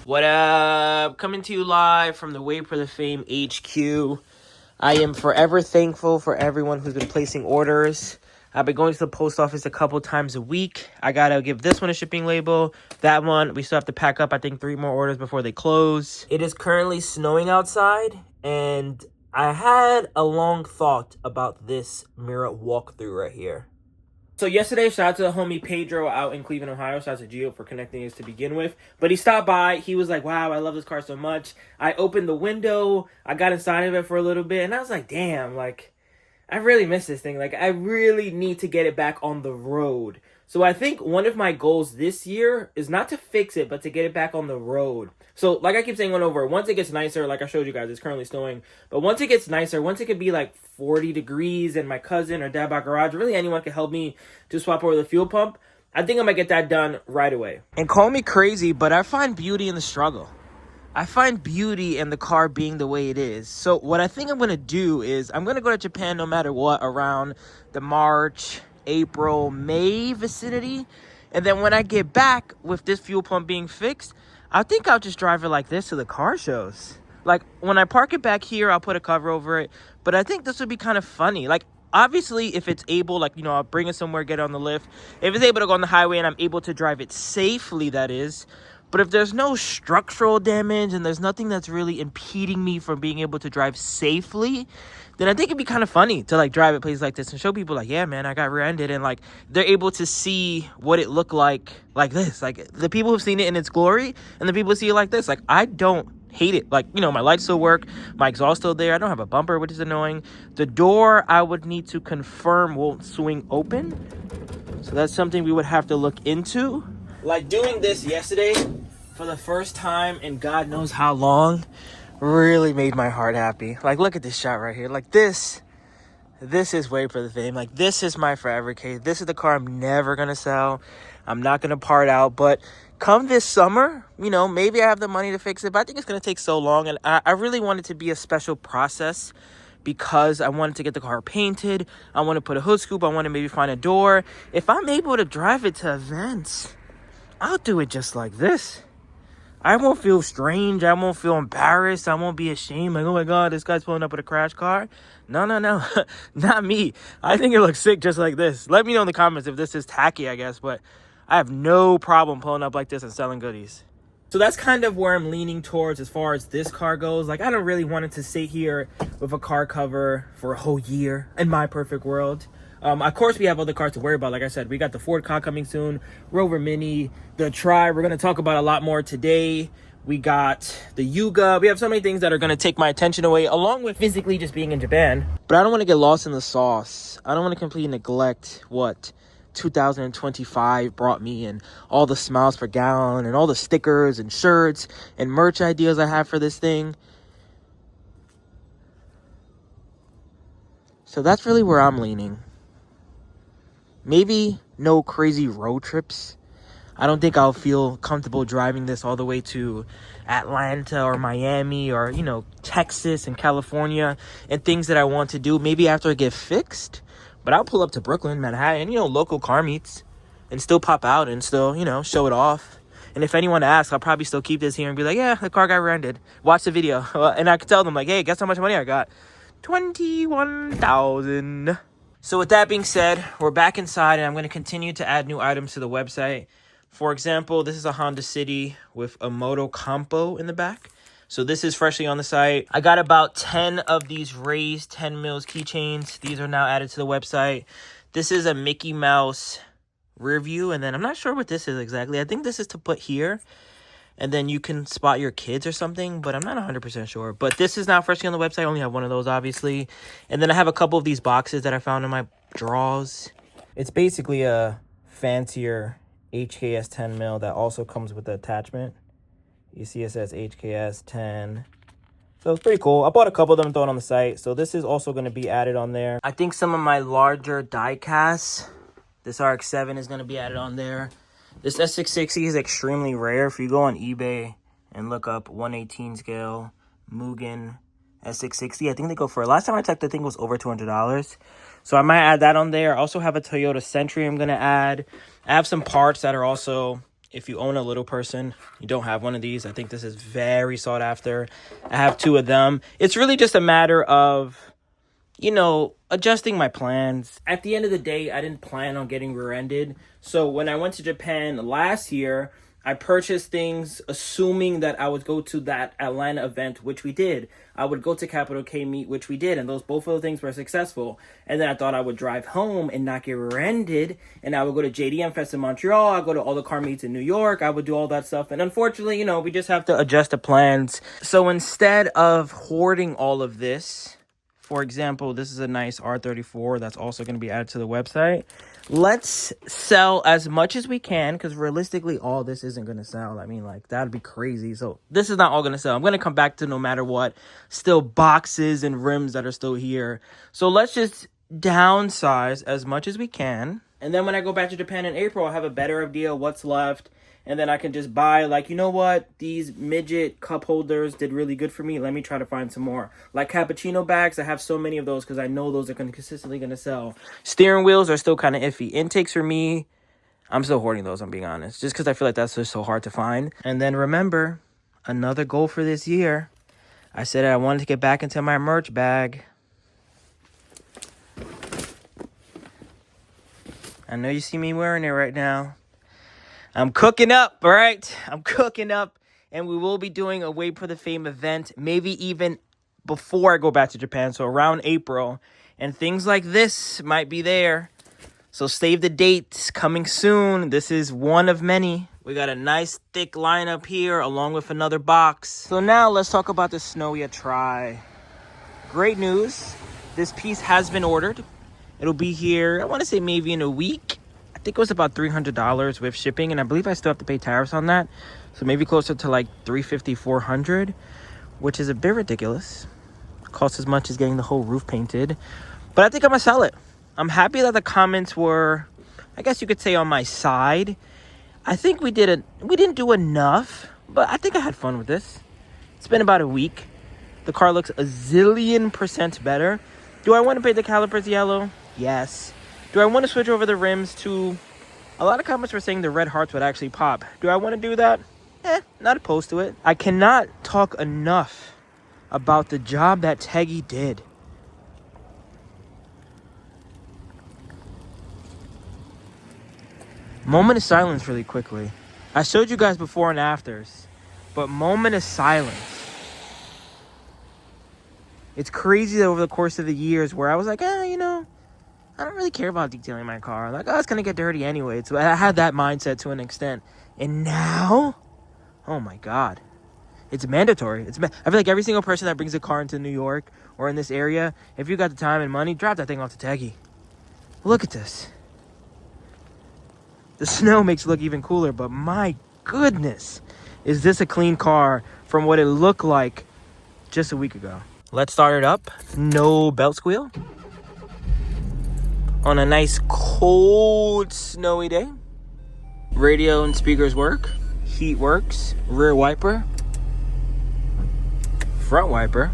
What up? Coming to you live from the WayBeforeTheFame HQ. I am forever thankful for everyone who's been placing orders. I've been going to the post office a couple times a week. I gotta give this one a shipping label. That one, we still have to pack up, I think, 3 more orders before they close. It is currently snowing outside, and I had a long thought about this Mira walkthrough right here. So yesterday, shout out to the homie Pedro out in Cleveland, Ohio. Shout out to Gio for connecting us to begin with. But he stopped by. He was like, wow, I love this car so much. I opened the window. I got inside of it for a little bit. And I was like, damn, like, I really miss this thing. Like, I really need to get it back on the road. So I think one of my goals this year is not to fix it, but to get it back on the road. So like I keep saying over, once it gets nicer, like I showed you guys, it's currently snowing. But once it gets nicer, once it could be like 40 degrees and my cousin or dad by garage, really anyone can help me to swap over the fuel pump, I think I might get that done right away. And call me crazy, but I find beauty in the struggle. I find beauty in the car being the way it is. So what I think I'm going to do is I'm going to go to Japan no matter what around the March, April, May vicinity. And then when I get back with this fuel pump being fixed, I think I'll just drive it like this to the car shows. Like when I park it back here, I'll put a cover over it. But I think this would be kind of funny. Like obviously if it's able, like, you know, I'll bring it somewhere, get it on the lift. If it's able to go on the highway and I'm able to drive it safely, that is. But if there's no structural damage and there's nothing that's really impeding me from being able to drive safely, then I think it'd be kind of funny to like drive at places like this and show people like, yeah, man, I got rear-ended, and like they're able to see what it looked like this. Like the people who've seen it in its glory and the people who see it like this. Like I don't hate it. Like, you know, my lights still work, my exhaust still there. I don't have a bumper, which is annoying. The door I would need to confirm won't swing open. So that's something we would have to look into. Like doing this yesterday for the first time in God knows how long really made my heart happy. Like, look at this shot right here. Like this is WayBeforeTheFame. Like this is my forever case. This is the car I'm never gonna sell. I'm not gonna part out. But come this summer, you know, maybe I have the money to fix it, but I think it's gonna take so long. And I really want it to be a special process, because I wanted to get the car painted. I want to put a hood scoop. I want to maybe find a door. If I'm able to drive it to events, I'll do it just like this. I won't feel strange. I won't feel embarrassed. I won't be ashamed. Like, oh my God, this guy's pulling up with a crash car. No. Not me. I think it looks sick just like this. Let me know in the comments if this is tacky, I guess. But I have no problem pulling up like this and selling goodies. So that's kind of where I'm leaning towards as far as this car goes. Like, I don't really want it to sit here with a car cover for a whole year in my perfect world. Of course, we have other cars to worry about. Like I said, we got the Ford Ka coming soon, Rover Mini, the Atrai. We're going to talk about a lot more today. We got the Yuga. We have so many things that are going to take my attention away, along with physically just being in Japan. But I don't want to get lost in the sauce. I don't want to completely neglect what 2025 brought me, and all the smiles per gallon and all the stickers and shirts and merch ideas I have for this thing. So that's really where I'm leaning. Maybe no crazy road trips. I don't think I'll feel comfortable driving this all the way to Atlanta or Miami or, you know, Texas and California and things that I want to do. Maybe after I get fixed. But I'll pull up to Brooklyn, Manhattan, you know, local car meets, and still pop out and still, you know, show it off. And if anyone asks, I'll probably still keep this here and be like, yeah, the car got rear-ended. Watch the video. And I could tell them, like, hey, guess how much money I got? $21,000. So with that being said, we're back inside, and I'm going to continue to add new items to the website. For example, this is a Honda City with a Moto Campo in the back. So this is freshly on the site. I got about 10 of these raised 10 mils keychains. These are now added to the website. This is a Mickey Mouse rear view, and then I'm not sure what this is exactly. I think this is to put here, and then you can spot your kids or something, but I'm not 100% sure. But this is now freshly on the website. I only have one of those, obviously. And then I have a couple of these boxes that I found in my drawers. It's basically a fancier HKS 10 mil that also comes with the attachment. You see it says HKS 10. So it's pretty cool. I bought a couple of them and throw it on the site. So this is also going to be added on there. I think some of my larger die casts, this RX-7 is going to be added on there. This S660 is extremely rare. If you go on eBay and look up 118 scale Mugen S660, I think they go for, last time I checked, I think it was over $200. So I might add that on there. I also have a Toyota Century I'm going to add. I have some parts that are also if you own a little person, you don't have one of these, I think this is very sought after. I have 2 of them. It's really just a matter of, you know, adjusting my plans. At the end of the day, I didn't plan on getting rear-ended. So when I went to Japan last year, I purchased things assuming that I would go to that Atlanta event, which we did. I would go to Capital K Meet, which we did, and both of those things were successful. And then I thought I would drive home and not get rear-ended, and I would go to JDM Fest in Montreal, I'd go to all the car meets in New York, I would do all that stuff. And unfortunately, you know, we just have to adjust the plans. So instead of hoarding all of this, for example, this is a nice R34 that's also going to be added to the website. Let's sell as much as we can, because realistically, all this isn't going to sell. I mean, like, that'd be crazy. So this is not all going to sell. I'm going to come back to no matter what. Still boxes and rims that are still here. So let's just downsize as much as we can. And then when I go back to Japan in April, I'll have a better idea of what's left. And then I can just buy, like, you know what? These midget cup holders did really good for me. Let me try to find some more. Like cappuccino bags, I have so many of those because I know those are consistently going to sell. Steering wheels are still kind of iffy. Intakes for me, I'm still hoarding those, I'm being honest. Just because I feel like that's just so hard to find. And then remember, another goal for this year. I said I wanted to get back into my merch bag. I know you see me wearing it right now. I'm cooking up, all right? I'm cooking up, and we will be doing a Wait for the Fame event, maybe even before I go back to Japan, so around April, and things like this might be there. So save the dates, coming soon. This is one of many. We got a nice thick lineup here, along with another box. So now let's talk about the Snowy Atrai. Great news. This piece has been ordered. It'll be here, I want to say maybe in a week. I think it was about $300 with shipping, and I believe I still have to pay tariffs on that. So maybe closer to like $350, $400, which is a bit ridiculous. Costs as much as getting the whole roof painted. But I think I'm going to sell it. I'm happy that the comments were, I guess you could say, on my side. I think we didn't do enough, but I think I had fun with this. It's been about a week. The car looks a zillion % better. Do I want to paint the calipers yellow? Yes. Do I want to switch over the rims to... A lot of comments were saying the red hearts would actually pop. Do I want to do that? Not opposed to it. I cannot talk enough about the job that TEGGY did. Moment of silence really quickly. I showed you guys before and afters, but moment of silence. It's crazy that over the course of the years where I was like, you know, I don't really care about detailing my car. Like, it's going to get dirty anyway. So I had that mindset to an extent. And now, oh my God, it's mandatory. I feel like every single person that brings a car into New York or in this area, if you got the time and money, drop that thing off to TEGGY. Look at this. The snow makes it look even cooler, but my goodness, is this a clean car from what it looked like just a week ago. Let's start it up. No belt squeal. On a nice cold snowy day. Radio and speakers work. Heat works. Rear wiper. Front wiper.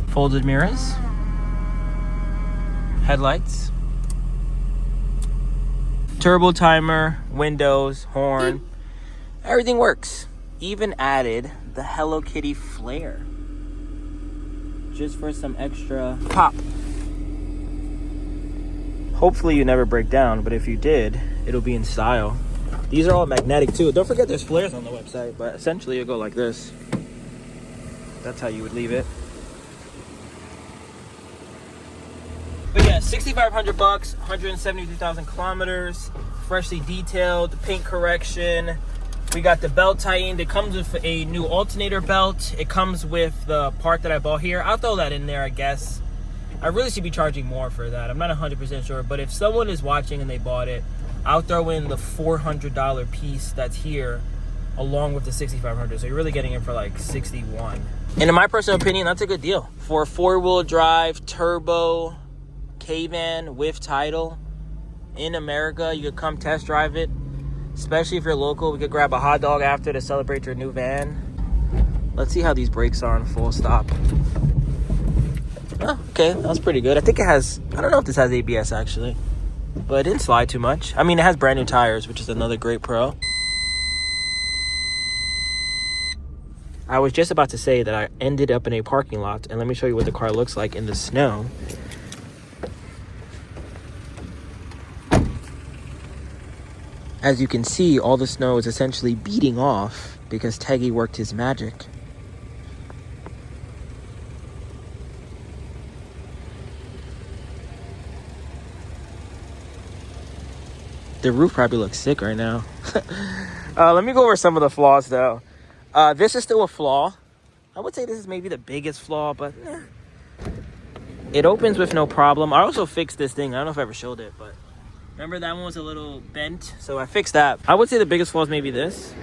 Folded mirrors. Headlights. Turbo timer. Windows. Horn. Everything works. Even added the Hello Kitty flare. Just for some extra pop. Hopefully you never break down, but if you did, it'll be in style. These are all magnetic too. Don't forget there's flares on the website, but essentially it'll go like this. That's how you would leave it. But yeah, $6,500, 172,000 kilometers, freshly detailed, paint correction. We got the belt tie-in. It comes with a new alternator belt. It comes with the part that I bought here. I'll throw that in there, I guess. I really should be charging more for that. I'm not 100% sure, but if someone is watching and they bought it, I'll throw in the $400 piece that's here along with the $6,500. So you're really getting it for like $61. And in my personal opinion, that's a good deal. For a 4-wheel drive, turbo, K-van with title in America, you could come test drive it. Especially if you're local, we could grab a hot dog after to celebrate your new van. Let's see how these brakes are on full stop. Oh, okay, that was pretty good. I think it has, I don't know if this has ABS actually. but it didn't slide too much. I mean, it has brand new tires, which is another great pro. I was just about to say that I ended up in a parking lot, and let me show you what the car looks like in the snow. As you can see, all the snow is essentially beating off because Teggy worked his magic. The roof probably looks sick right now. Let me go over some of the flaws though. This is still a flaw. I would say this is maybe the biggest flaw, but it opens with no problem. I also fixed this thing. I don't know if I ever showed it, but remember that one was a little bent, so I fixed that. I would say the biggest flaw is maybe this.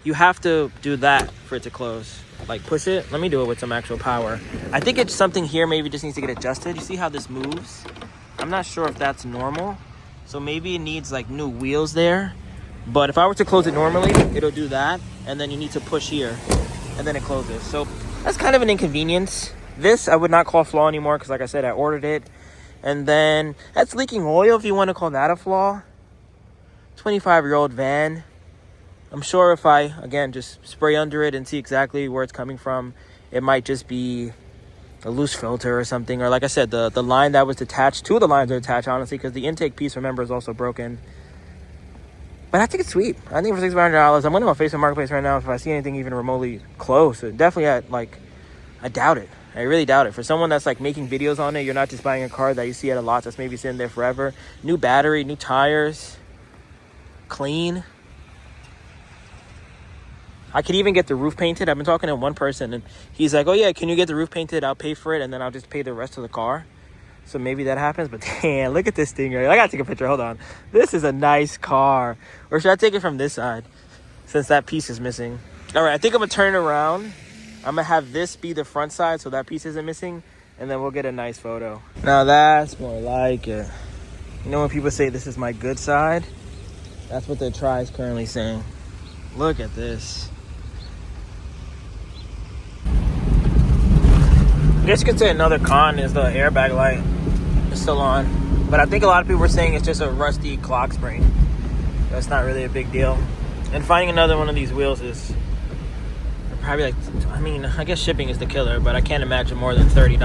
You have to do that for it to close. Like push it. Let me do it with some actual power. I think it's something here maybe just needs to get adjusted. You see how this moves? I'm not sure if that's normal. So maybe it needs like new wheels there. But if I were to close it normally, it'll do that. And then you need to push here and then it closes. So that's kind of an inconvenience. This I would not call a flaw anymore because like I said, I ordered it. And then that's leaking oil, if you want to call that a flaw. 25-year-old van. I'm sure if I, again, just spray under it and see exactly where it's coming from, it might just be a loose filter or something. Or like I said, the line that was attached, two of the lines are attached, honestly, because the intake piece, remember, is also broken. But I think it's sweet. I think for $600, I'm going to my Facebook Marketplace right now. If I see anything even remotely close, definitely at, like, I doubt it. I really doubt it. For someone that's like making videos on it, you're not just buying a car that you see at a lot that's maybe sitting there forever. New battery, new tires, clean. I could even get the roof painted. I've been talking to one person and he's like, oh yeah, can you get the roof painted? I'll pay for it and then I'll just pay the rest of the car. So maybe that happens, but damn, look at this thing right here. I gotta take a picture, hold on. This is a nice car. Or should I take it from this side since that piece is missing? All right, I think I'm gonna turn it around. I'm gonna have this be the front side so that piece isn't missing, and then we'll get a nice photo. Now that's more like it. You know when people say this is my good side? That's what the Atrai is currently saying. Look at this. I guess you could say another con is the airbag light. It's still on. But I think a lot of people were saying it's just a rusty clock spring. That's not really a big deal. And finding another one of these wheels is probably like, I mean, I guess shipping is the killer, but I can't imagine more than $30.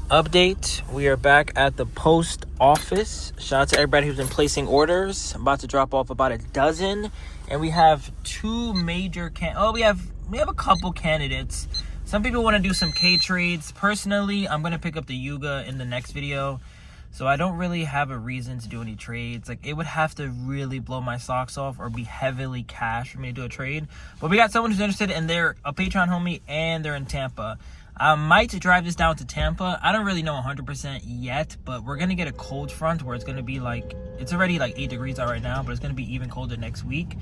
Update, we are back at the post office. Shout out to everybody who's been placing orders. I'm about to drop off about a dozen, and we have two major we have a couple candidates. Some people want to do some K trades. Personally, I'm going to pick up the Yuga in the next video. So I don't really have a reason to do any trades. Like, it would have to really blow my socks off or be heavily cash for me to do a trade. But we got someone who's interested, and they're a Patreon homie, and they're in Tampa. I might drive this down to Tampa. I don't really know 100% yet, but we're going to get a cold front where it's going to be like, it's already like 8 degrees out right now, but it's going to be even colder next week.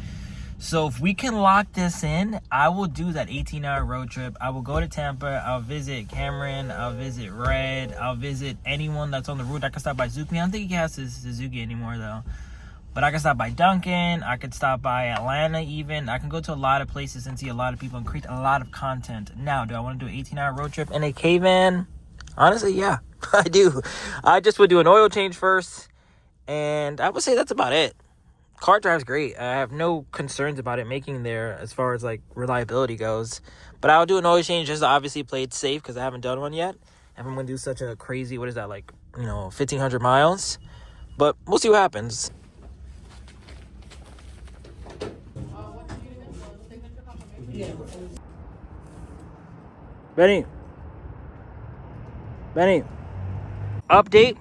So if we can lock this in, I will do that 18-hour road trip. I will go to Tampa. I'll visit Cameron. I'll visit Red. I'll visit anyone that's on the route. I can stop by Zuki. I don't think he has Suzuki anymore, though. But I can stop by Duncan. I could stop by Atlanta even. I can go to a lot of places and see a lot of people and create a lot of content. Now, do I want to do an 18-hour road trip in a K-van? Honestly, yeah, I do. I just would do an oil change first. And I would say that's about it. Car drives great. I have no concerns about it making there as far as like reliability goes. But I'll do an oil change just to obviously play it safe because I haven't done one yet. And I'm going to do such a crazy, what is that, like, 1,500 miles? But we'll see what happens. Benny. Update.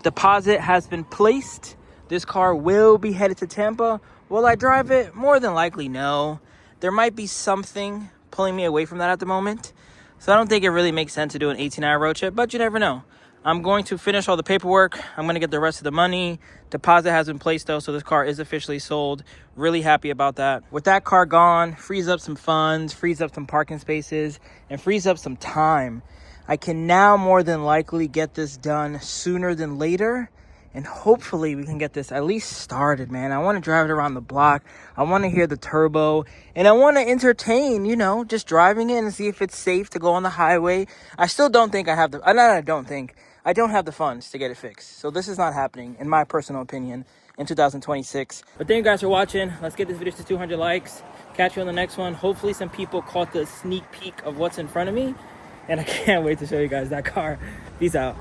Deposit has been placed. This car will be headed to Tampa. Will I drive it? More than likely, no. There might be something pulling me away from that at the moment. So I don't think it really makes sense to do an 18-hour road trip, but you never know. I'm going to finish all the paperwork. I'm going to get the rest of the money. Deposit has been placed, though, so this car is officially sold. Really happy about that. With that car gone, frees up some funds, frees up some parking spaces, and frees up some time. I can now more than likely get this done sooner than later and hopefully we can get this at least started, man. I want to drive it around the block. I want to hear the turbo, and I want to entertain, you know, just driving it and see if it's safe to go on the highway. I still don't think I have the, I don't have the funds to get it fixed. So this is not happening, in my personal opinion, in 2026. But thank you guys for watching. Let's get this video to 200 likes. Catch you on the next one. Hopefully some people caught the sneak peek of what's in front of me, and I can't wait to show you guys that car. Peace out.